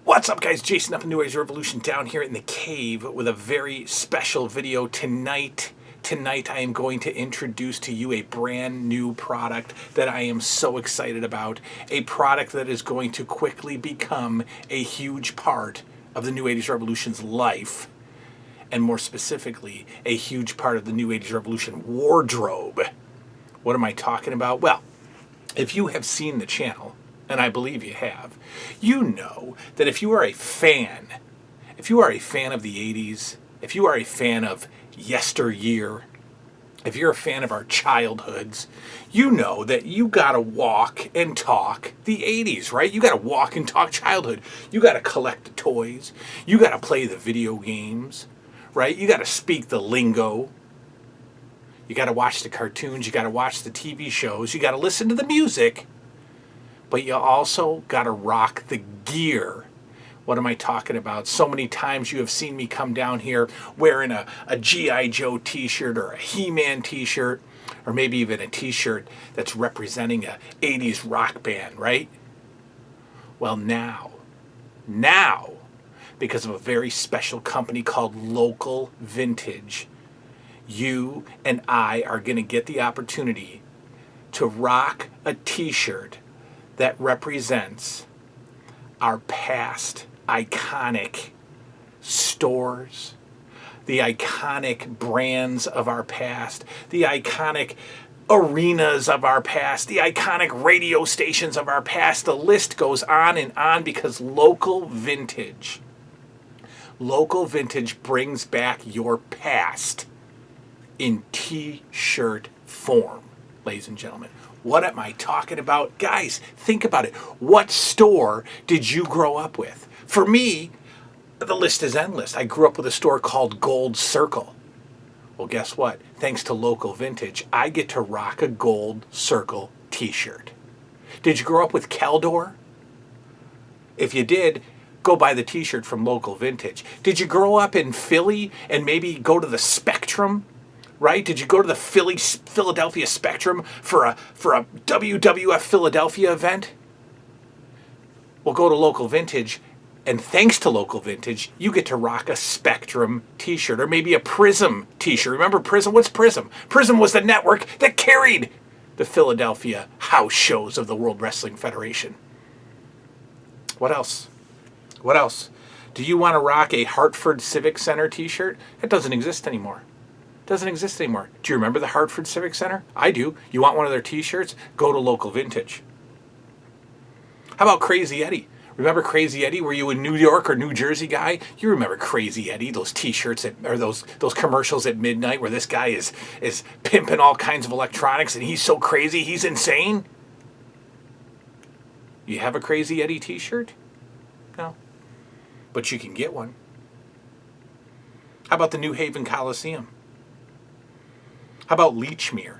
What's up, guys? Jason up in New Age Revolution down here in the cave with a very special video tonight. Tonight I am going to introduce to you a brand new product that I am so excited about. A product that is going to quickly become a huge part of the New Age Revolution's life. And more specifically, a huge part of the New Age Revolution wardrobe. What am I talking about? Well, if you have seen the channel, and I believe you have, you know that if you are a fan of the 80s, if you are a fan of yesteryear, if you're a fan of our childhoods, you know that you gotta walk and talk the 80s, right? You gotta walk and talk childhood. You gotta collect the toys. You gotta play the video games, right? You gotta speak the lingo. You gotta watch the cartoons. You gotta watch the TV shows. You gotta listen to the music. But you also got to rock the gear. What am I talking about? So many times you have seen me come down here wearing a G.I. Joe t-shirt or a He-Man t-shirt, or maybe even a t-shirt that's representing a 80s rock band, right? Well, now, because of a very special company called Local Vintage, you and I are going to get the opportunity to rock a t-shirt that represents our past iconic stores, the iconic brands of our past, the iconic arenas of our past, the iconic radio stations of our past. The list goes on and on because Local Vintage brings back your past in t-shirt form, ladies and gentlemen. What am I talking about? Guys, think about it. What store did you grow up with? For me, the list is endless. I grew up with a store called Gold Circle. Well, guess what? Thanks to Local Vintage, I get to rock a Gold Circle t-shirt. Did you grow up with Caldor? If you did, go buy the t-shirt from Local Vintage. Did you grow up in Philly and maybe go to the Spectrum? Right? Did you go to the Philadelphia Spectrum for a WWF Philadelphia event? Well, go to Local Vintage, and thanks to Local Vintage, you get to rock a Spectrum t-shirt or maybe a Prism t-shirt. Remember Prism? What's Prism? Prism was the network that carried the Philadelphia house shows of the World Wrestling Federation. What else? What else? Do you want to rock a Hartford Civic Center t-shirt? It doesn't exist anymore. Doesn't exist anymore. Do you remember the Hartford Civic Center? I do. You want one of their t-shirts? Go to Local Vintage. How about Crazy Eddie? Remember Crazy Eddie? Were you a New York or New Jersey guy? You remember Crazy Eddie, those t-shirts or those commercials at midnight where this guy is pimping all kinds of electronics and he's so crazy, he's insane? You have a Crazy Eddie t-shirt? No. But you can get one. How about the New Haven Coliseum? How about Lechmere?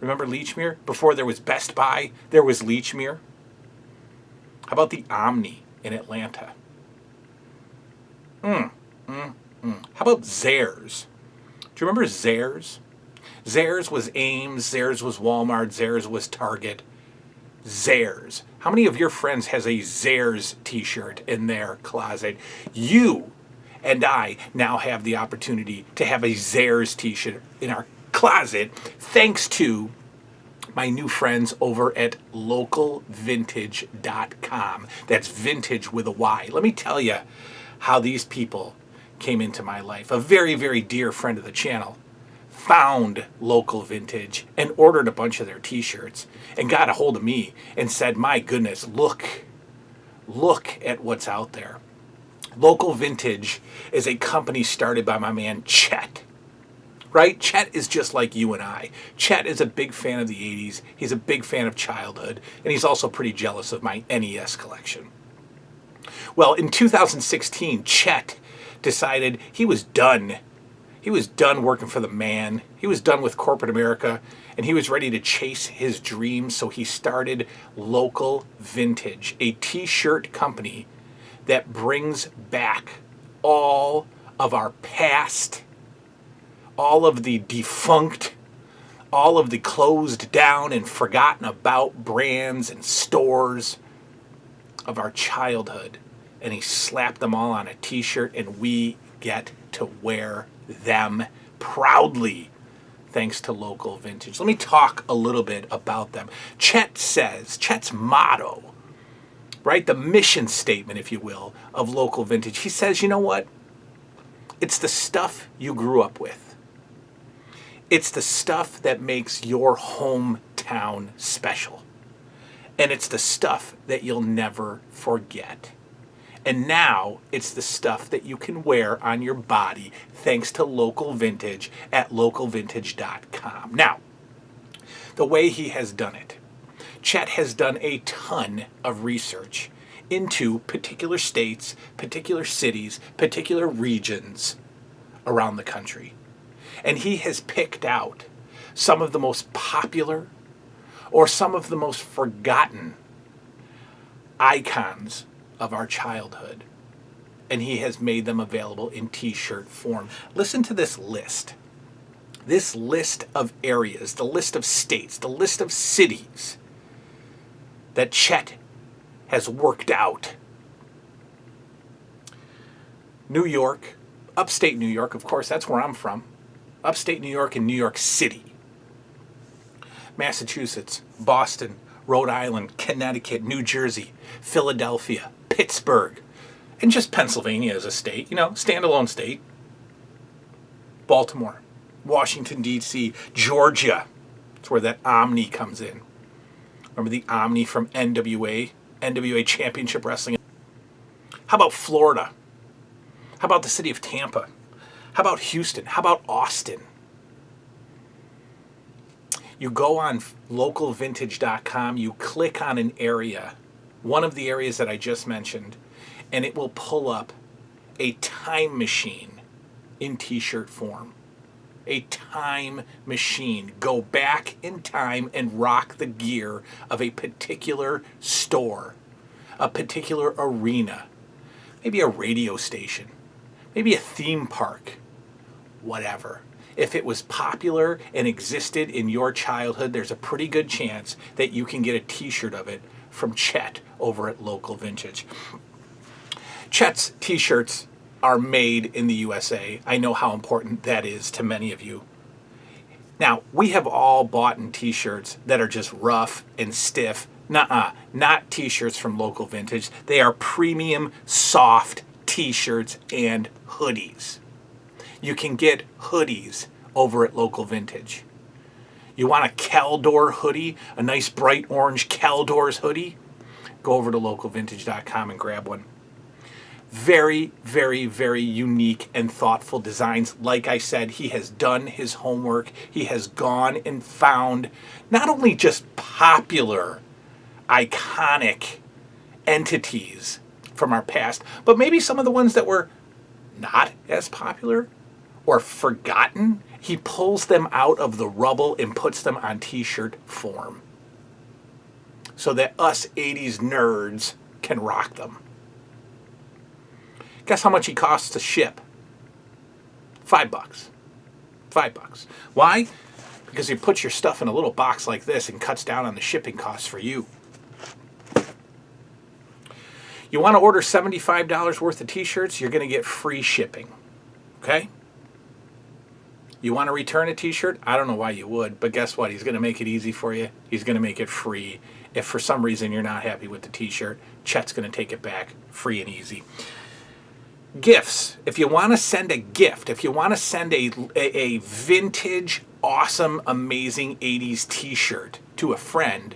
Remember Lechmere? Before there was Best Buy, there was Lechmere. How about the Omni in Atlanta? How about Zayres? Do you remember Zayres? Zayres was Ames, Zayres was Walmart, Zayres was Target. Zayres. How many of your friends has a Zayres t-shirt in their closet? You and I now have the opportunity to have a Zayres t-shirt in our closet thanks to my new friends over at localvintage.com. That's vintage with a Y. Let me tell you how these people came into my life. A very, very dear friend of the channel found Local Vintage and ordered a bunch of their t-shirts and got a hold of me and said, my goodness, look at what's out there. Local Vintage is a company started by my man Chet. Right? Chet is just like you and I. Chet is a big fan of the 80s. He's a big fan of childhood. And he's also pretty jealous of my NES collection. Well, in 2016, Chet decided he was done. He was done working for the man. He was done with corporate America. And he was ready to chase his dreams. So he started Local Vintage, a t-shirt company that brings back all of our past, all of the defunct, all of the closed down and forgotten about brands and stores of our childhood and he slapped them all on a t-shirt, and we get to wear them proudly thanks to Local Vintage. Let me talk a little bit about them. Chet's motto, right, the mission statement, if you will, of Local Vintage, he says, you know what? It's the stuff you grew up with. It's the stuff that makes your hometown special. And it's the stuff that you'll never forget. And now it's the stuff that you can wear on your body thanks to Local Vintage at localvintage.com. Now, the way he has done it, Chet has done a ton of research into particular states, particular cities, particular regions around the country. And he has picked out some of the most popular or some of the most forgotten icons of our childhood. And he has made them available in t-shirt form. Listen to this list. This list of areas, the list of states, the list of cities that Chet has worked out. New York, upstate New York, of course, that's where I'm from. Upstate New York and New York City. Massachusetts, Boston, Rhode Island, Connecticut, New Jersey, Philadelphia, Pittsburgh, and just Pennsylvania as a state, standalone state. Baltimore, Washington, D.C., Georgia. That's where that Omni comes in. Remember the Omni from NWA Championship Wrestling? How about Florida? How about the city of Tampa? How about Houston? How about Austin? You go on localvintage.com, you click on an area, one of the areas that I just mentioned, and it will pull up a time machine in t-shirt form. A time machine. Go back in time and rock the gear of a particular store, a particular arena, maybe a radio station, maybe a theme park, whatever. If it was popular and existed in your childhood, there's a pretty good chance that you can get a t-shirt of it from Chet over at Local Vintage. Chet's t-shirts are made in the USA. I know how important that is to many of you. Now, we have all bought in t-shirts that are just rough and stiff. Nuh-uh, not t-shirts from Local Vintage. They are premium, soft t-shirts and hoodies. You can get hoodies over at Local Vintage. You want a Caldor hoodie, a nice bright orange Caldor's hoodie? Go over to localvintage.com and grab one. Very, very, very unique and thoughtful designs. Like I said, he has done his homework. He has gone and found not only just popular, iconic entities from our past, but maybe some of the ones that were not as popular or forgotten. He pulls them out of the rubble and puts them on t-shirt form so that us 80s nerds can rock them. Guess how much he costs to ship? $5. $5. Why? Because he puts your stuff in a little box like this and cuts down on the shipping costs for you. You want to order $75 worth of t-shirts, you're going to get free shipping. Okay? You want to return a t-shirt? I don't know why you would, but guess what? He's going to make it easy for you. He's going to make it free. If for some reason you're not happy with the t-shirt, Chet's going to take it back free and easy. Gifts. If you want to send a gift, if you want to send a vintage, awesome, amazing 80s t-shirt to a friend,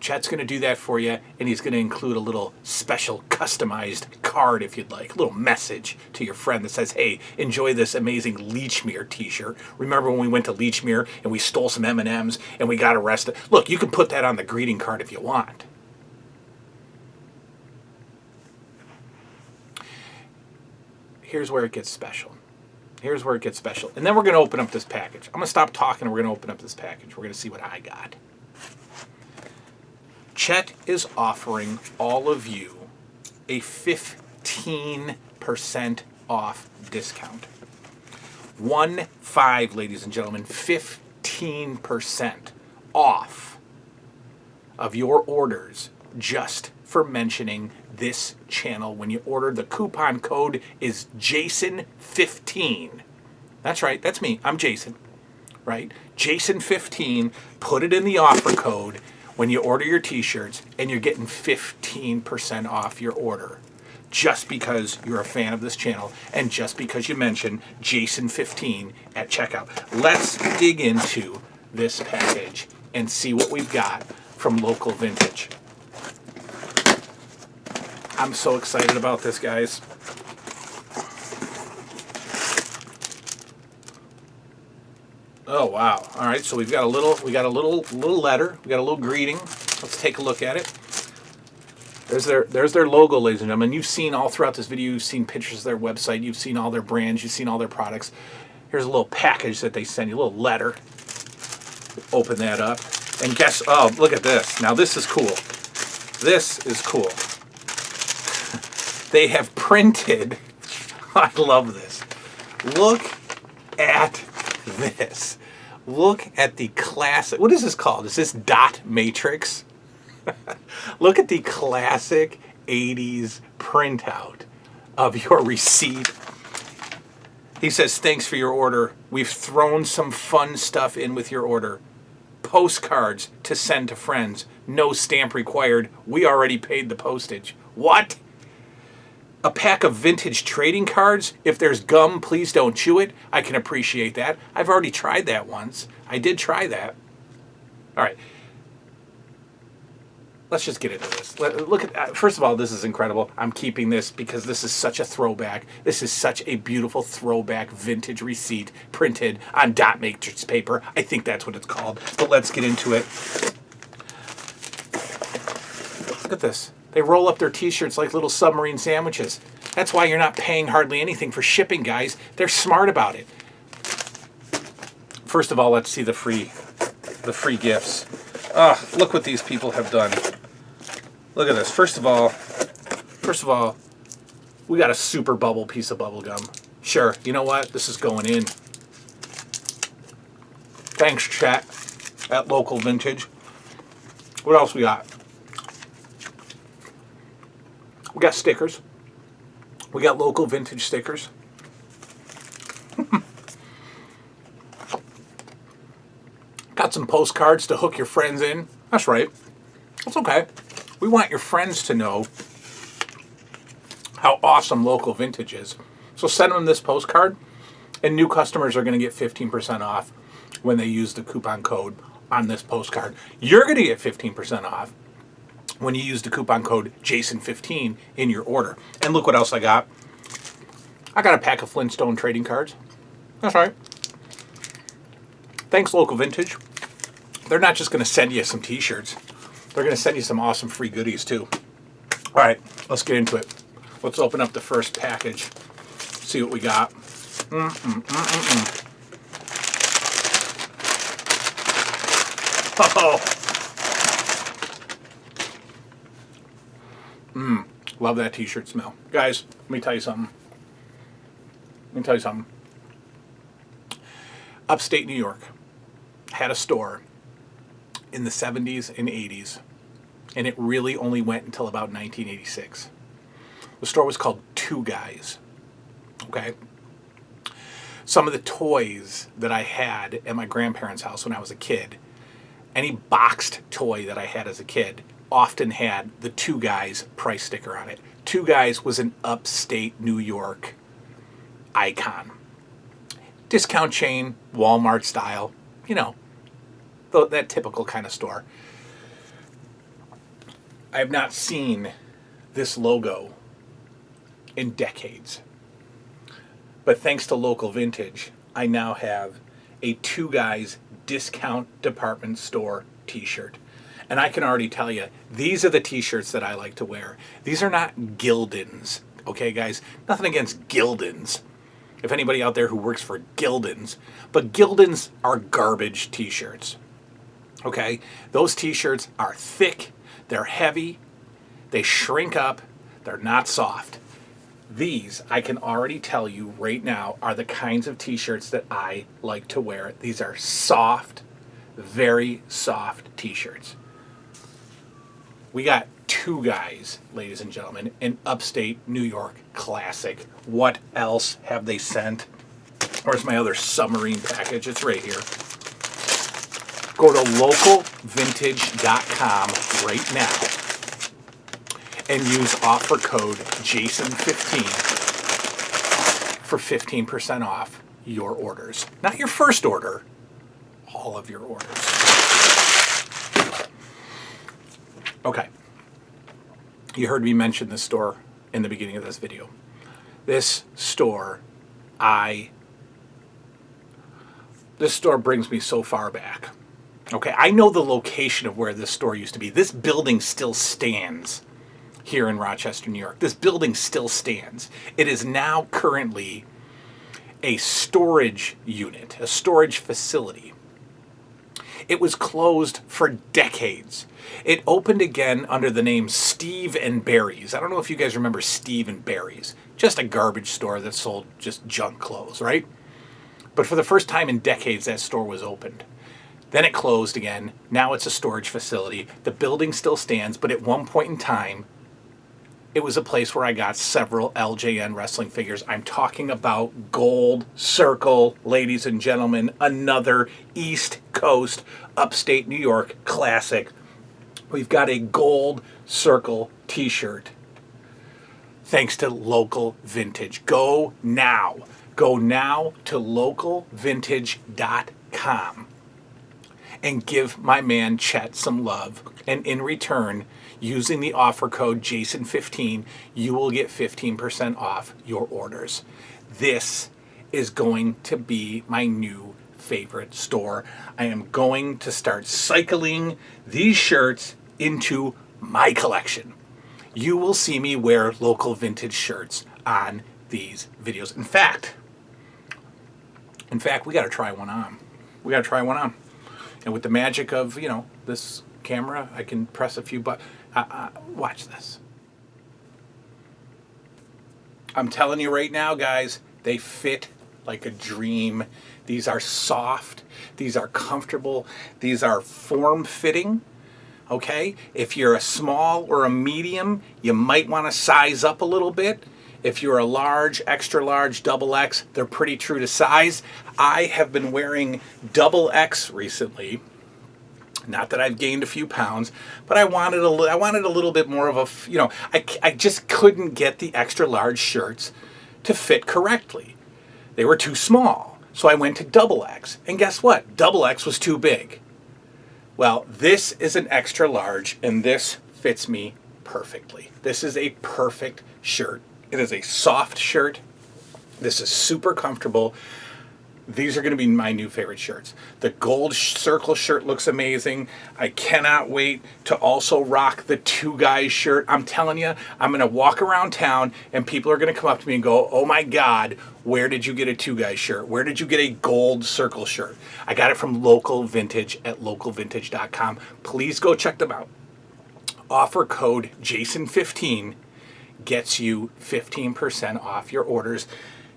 Chet's going to do that for you, and he's going to include a little special customized card, if you'd like, a little message to your friend that says, hey, enjoy this amazing Lechmere t-shirt. Remember when we went to Lechmere and we stole some M&Ms and we got arrested? Look, you can put that on the greeting card if you want. Here's where it gets special. Here's where it gets special. And then we're going to open up this package. I'm going to stop talking and we're going to open up this package. We're going to see what I got. Chet is offering all of you a 15% off discount. 15, ladies and gentlemen, 15% off of your orders just for mentioning this channel when you order. The coupon code is Jason15. That's right, that's me. I'm Jason, right? Jason15. Put it in the offer code when you order your t-shirts, and you're getting 15% off your order. Just because you're a fan of this channel and just because you mention Jason15 at checkout. Let's dig into this package and see what we've got from Local Vintage. I'm so excited about this, guys. Oh wow. All right, so we got a little letter, we got a little greeting. Let's take a look at it. There's their logo, ladies and gentlemen. You've seen all throughout this video, you've seen pictures of their website, you've seen all their brands, you've seen all their products. Here's a little package that they send you, a little letter. Open that up. And guess, oh, look at this. Now this is cool. This is cool. They have printed, I love this. Look at this. Look at the classic, what is this called? Is this dot matrix? Look at the classic 80s printout of your receipt. He says, thanks for your order. We've thrown some fun stuff in with your order. Postcards to send to friends. No stamp required. We already paid the postage. What? A pack of vintage trading cards? If there's gum, please don't chew it. I can appreciate that. I've already tried that once. I did try that. All right. Let's just get into this. Look at, first of all, this is incredible. I'm keeping this because this is such a throwback. This is such a beautiful throwback vintage receipt printed on dot matrix paper. I think that's what it's called. But let's get into it. Look at this. They roll up their t-shirts like little submarine sandwiches. That's why you're not paying hardly anything for shipping, guys. They're smart about it. First of all, let's see the free gifts. Oh, look what these people have done. Look at this. First of all, we got a super bubble piece of bubble gum. Sure, you know what? This is going in. Thanks, chat, at Local Vintage. What else we got? We got stickers. We got Local Vintage stickers. Got some postcards to hook your friends in. That's right. That's okay. We want your friends to know how awesome Local Vintage is. So send them this postcard, and new customers are going to get 15% off when they use the coupon code on this postcard. You're going to get 15% off when you use the coupon code Jason15 in your order. And look what else I got. I got a pack of Flintstone trading cards. That's right. Thanks, Local Vintage. They're not just going to send you some t-shirts. They're going to send you some awesome free goodies, too. All right, let's get into it. Let's open up the first package. See what we got. Oh. Love that t-shirt smell. Guys, let me tell you something. Upstate New York had a store in the 70s and 80s, and it really only went until about 1986. The store was called Two Guys. Okay? Some of the toys that I had at my grandparents' house when I was a kid, any boxed toy that I had as a kid, often had the Two Guys price sticker on it. Two Guys was an upstate New York icon. Discount chain, Walmart style, you know, that typical kind of store. I have not seen this logo in decades. But thanks to Local Vintage, I now have a Two Guys discount department store t-shirt. And I can already tell you, these are the t-shirts that I like to wear. These are not Gildan's, okay, guys? Nothing against Gildan's. If anybody out there who works for Gildan's, but Gildan's are garbage t-shirts. Okay? Those t-shirts are thick, they're heavy, they shrink up, they're not soft. These, I can already tell you right now, are the kinds of t-shirts that I like to wear. These are soft, very soft t-shirts. We got Two Guys, ladies and gentlemen, an upstate New York classic. What else have they sent? Where's my other submarine package? It's right here. Go to localvintage.com right now and use offer code JASON15 for 15% off your orders. Not your first order, all of your orders. Okay. You heard me mention this store in the beginning of this video. This store brings me so far back. Okay, I know the location of where this store used to be. This building still stands here in Rochester, New York. This building still stands. It is now currently a storage unit, a storage facility. It was closed for decades. It opened again under the name Steve and Barry's. I don't know if you guys remember Steve and Barry's. Just a garbage store that sold just junk clothes, right? But for the first time in decades, that store was opened. Then it closed again. Now it's a storage facility. The building still stands, but at one point in time, it was a place where I got several LJN wrestling figures. I'm talking about Gold Circle, ladies and gentlemen, another East Coast, upstate New York classic. We've got a Gold Circle t-shirt. Thanks to Local Vintage. Go now. Go now to localvintage.com and give my man Chet some love. And in return, using the offer code JASON15, you will get 15% off your orders. This is going to be my new favorite store. I am going to start cycling these shirts into my collection. You will see me wear Local Vintage shirts on these videos. In fact, we got to try one on. And with the magic of, this camera, I can press a few buttons. Watch this. I'm telling you right now, guys, they fit like a dream. These are soft. These are comfortable. These are form-fitting. Okay? If you're a small or a medium, you might want to size up a little bit. If you're a large, extra large, double X, they're pretty true to size. I have been wearing double X recently. Not that I've gained a few pounds, but I wanted a little bit more of a, I just couldn't get the extra large shirts to fit correctly. They were too small. So I went to double X. And guess what? Double X was too big. Well, this is an extra large, and this fits me perfectly. This is a perfect shirt. It is a soft shirt. This is super comfortable. These are going to be my new favorite shirts. The Gold Circle shirt looks amazing. I cannot wait to also rock the Two Guys shirt. I'm telling you, I'm going to walk around town and people are going to come up to me and go, oh my God, where did you get a Two Guys shirt? Where did you get a Gold Circle shirt? I got it from Local Vintage at localvintage.com. Please go check them out. Offer code JASON15 gets you 15% off your orders.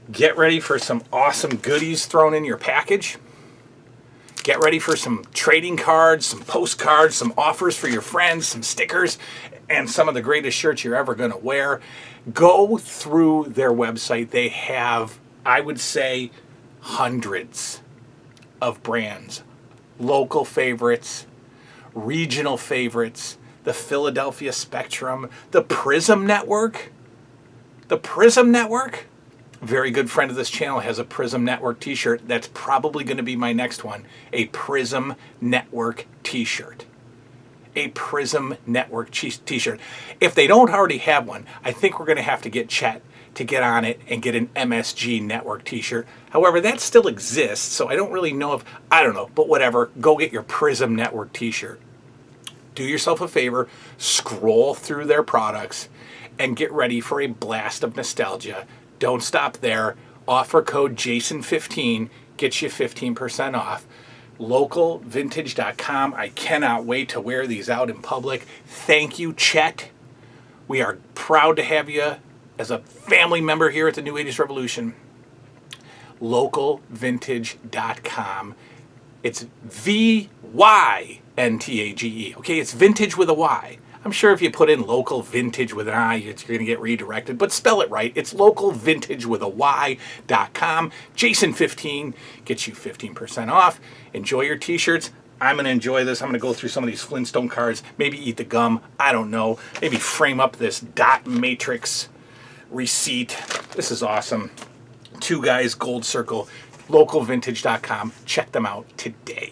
Get ready for some awesome goodies thrown in your package. Get ready for some trading cards, some postcards, some offers for your friends, some stickers, and some of the greatest shirts you're ever going to wear. Go through their website. They have, I would say, hundreds of brands. Local favorites, regional favorites, the Philadelphia Spectrum, the Prism Network. The Prism Network? Very good friend of this channel has a Prism Network t-shirt. That's probably going to be my next one. A Prism Network t-shirt. A Prism Network t-shirt. If they don't already have one, I think we're going to have to get Chet to get on it and get an MSG Network t-shirt. However, that still exists, so I don't really know if, I don't know, but whatever. Go get your Prism Network t-shirt. Do yourself a favor, scroll through their products, and get ready for a blast of nostalgia. Don't stop there. Offer code JASON15 gets you 15% off. Localvintage.com. I cannot wait to wear these out in public. Thank you, Chet. We are proud to have you as a family member here at the New 80s Revolution. Localvintage.com. It's VYNTAGE. Okay, it's vintage with a Y. I'm sure if you put in local vintage with an I, you're going to get redirected, but spell it right. It's localvintage with a Y.com. Jason15 gets you 15% off. Enjoy your t-shirts. I'm going to enjoy this. I'm going to go through some of these Flintstone cards, maybe eat the gum. I don't know. Maybe frame up this dot matrix receipt. This is awesome. Two Guys Gold Circle, localvintage.com. Check them out today.